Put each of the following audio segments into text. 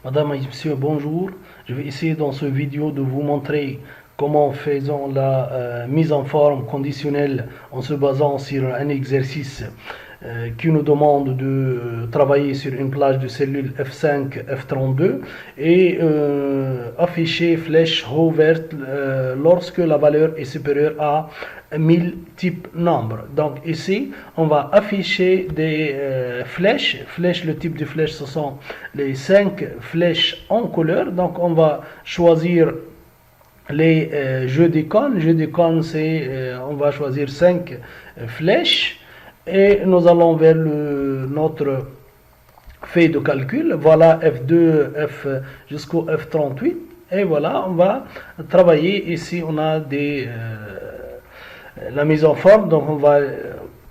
Madame et monsieur, bonjour. Je vais essayer dans cette vidéo de vous montrer comment faisons la mise en forme conditionnelle en se basant sur un exercice qui nous demande de travailler sur une plage de cellules F5, F32 et afficher flèche haut verte lorsque la valeur est supérieure à 1000 type nombre. Donc ici, on va afficher des flèches. Le type de flèche, ce sont les 5 flèches en couleur. Donc on va choisir les jeux d'icônes. Jeux d'icônes, c'est on va choisir 5 flèches et nous allons vers notre feuille de calcul. Voilà F2, F jusqu'au F38 et voilà, on va travailler. Ici, on a la mise en forme. Donc on va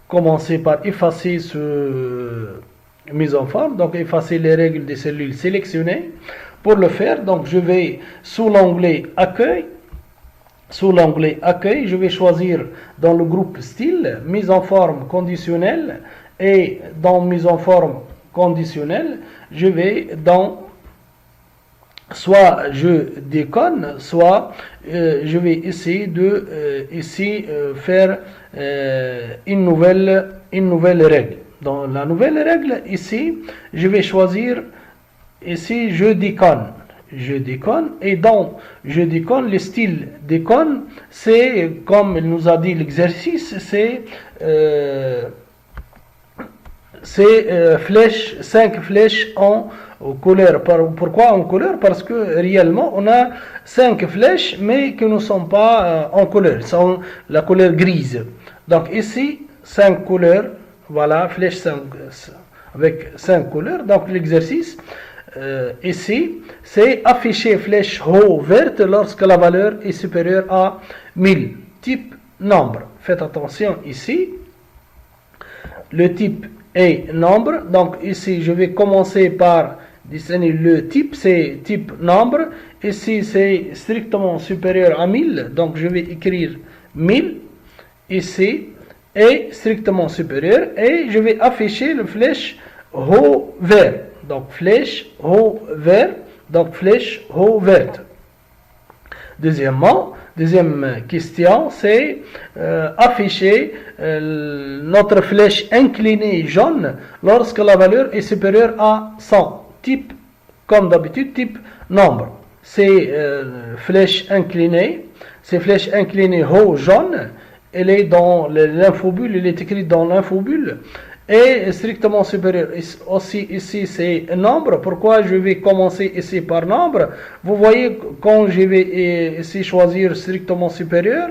commencer par effacer ce mise en forme. Donc effacer les règles des cellules sélectionnées. Pour le faire, donc je vais sous l'onglet accueil. Sous l'onglet accueil, je vais choisir dans le groupe style mise en forme conditionnelle et dans mise en forme conditionnelle, je vais dans soit jeu d'icônes, soit je vais essayer de faire une nouvelle règle. Dans la nouvelle règle, ici, je vais choisir ici jeu d'icônes. Et dans jeu d'icônes, le style d'icône, c'est comme il nous a dit l'exercice, c'est flèches, 5 flèches en couleur. Pourquoi en couleur? Parce que réellement on a 5 flèches mais qui ne sont pas en couleur, sont la couleur grise. Donc ici 5 couleurs, voilà, flèches 5, avec 5 couleurs. Donc l'exercice ici, c'est afficher flèche haut verte lorsque la valeur est supérieure à 1000. Type nombre. Faites attention ici. Le type est nombre. Donc ici, je vais commencer par dessiner le type. C'est type nombre. Ici, c'est strictement supérieur à 1000. Donc je vais écrire 1000 ici. Et strictement supérieur. Et je vais afficher le flèche haut vert. Donc flèche haut vert, donc flèche haut verte. Deuxième question, c'est afficher notre flèche inclinée jaune lorsque la valeur est supérieure à 100. Type, comme d'habitude, type nombre. C'est flèche inclinée haut jaune. Elle est dans l'infobule, elle est écrite dans l'infobule. Et strictement supérieur. Aussi ici c'est nombre. Pourquoi je vais commencer ici par nombre? Vous voyez quand je vais ici choisir strictement supérieur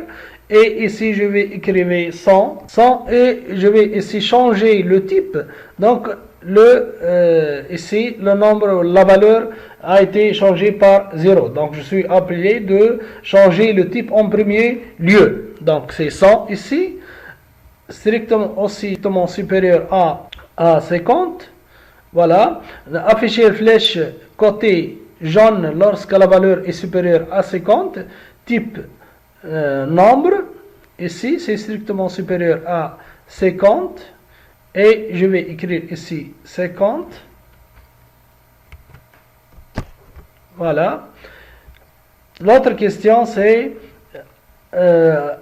et ici je vais écrire 100 et je vais ici changer le type. Donc ici le nombre, la valeur a été changée par 0. Donc je suis appelé de changer le type en premier lieu. Donc c'est 100 ici. Strictement supérieur à 50. Voilà. Afficher flèche côté jaune lorsque la valeur est supérieure à 50. Type nombre. Ici, c'est strictement supérieur à 50. Et je vais écrire ici 50. Voilà. L'autre question, c'est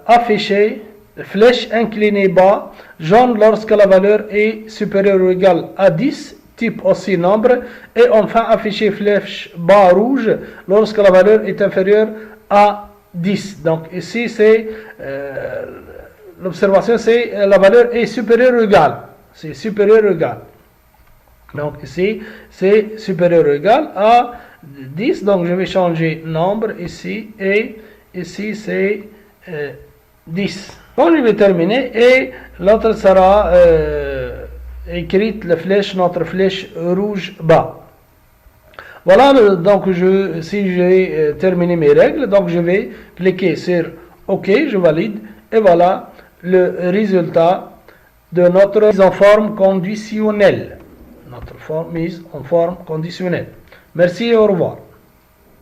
afficher flèche inclinée bas, jaune lorsque la valeur est supérieure ou égale à 10, type aussi nombre, et enfin afficher flèche bas rouge lorsque la valeur est inférieure à 10. Donc ici c'est l'observation, c'est la valeur est supérieure ou égale. C'est supérieur ou égal. Donc ici c'est supérieur ou égal à 10. Donc je vais changer nombre ici et ici c'est 10. Bon, je vais terminer et l'autre sera écrite notre flèche rouge bas. Voilà, donc si j'ai terminé mes règles, donc je vais cliquer sur OK, je valide et voilà le résultat de notre mise en forme conditionnelle. Notre mise en forme conditionnelle. Merci et au revoir.